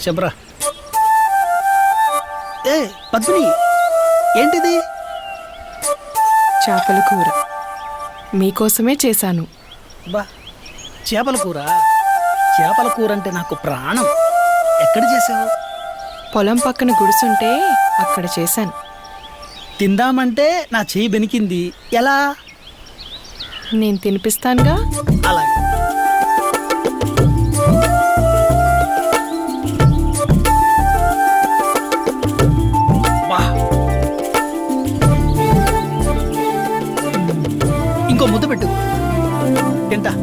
చెప్పరా. ఏ పద్మిని, ఏంటిది? చేపల కూర మీకోసమే చేశాను. బా, చేపల కూర? చేపల కూర అంటే నాకు ప్రాణం. ఎక్కడ చేసావు? పొలం పక్కన గుడిసుంటే అక్కడ చేశాను. తిందామంటే నా చెయ్యి బెనికింది. ఎలా? నేను తినిపిస్తానుగా. అలాగే. బా, ఇంకో ముద్ద పెట్టు, తింటా.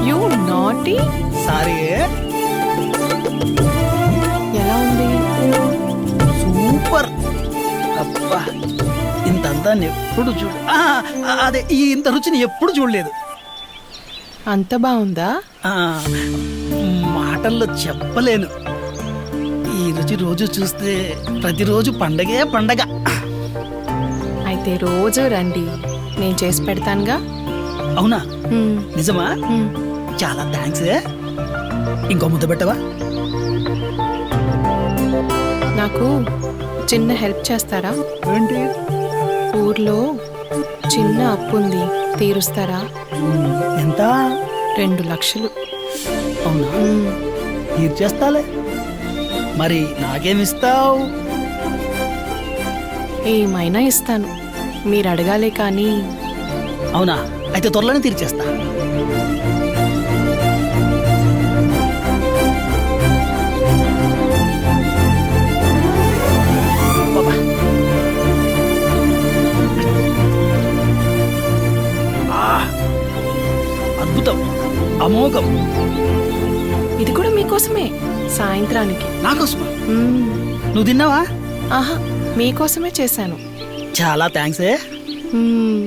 You naughty. సారీ. ఎలా ఉంది? సూపర్. అబ్బా, ఇంత అందాన్ని ఎప్పుడు చూడు, అదే ఇంత రుచిని ఎప్పుడు చూడలేదు. అంత బాగుందా? ఆ, మాటల్లో చెప్పలేను. ఈ రుచి రోజు చూస్తే ప్రతిరోజు పండగే పండగ. అయితే రోజు రండి, నేను చేసి పెడతానుగా. అవునా? మ్మ్. నిజమా? మ్మ్. చాలా థ్యాంక్స్. ఇంకో ముద్ద పెట్టవా? నాకు చిన్న హెల్ప్ చేస్తారా? ఏంటి? ఊర్లో చిన్న అప్పు ఉంది, తీరుస్తారా? ఎంత? 2 లక్షలు. అవునా? మ్మ్. తీర్చేస్తాలే. మరి నాకేమిస్తావు? ఏమైనా ఇస్తాను, మీరు అడగాలే కానీ. అవునా? అయితే త్వరలోనే తీర్చేస్తా. బాబా. అద్భుతం, అమోఘం. ఇది కూడా మీకోసమే, సాయంత్రానికి. నాకోసమా? మ్మ్. నువ్వు తిన్నావా? ఆహా, మీకోసమే చేశాను. చాలా థ్యాంక్స్. మ్మ్.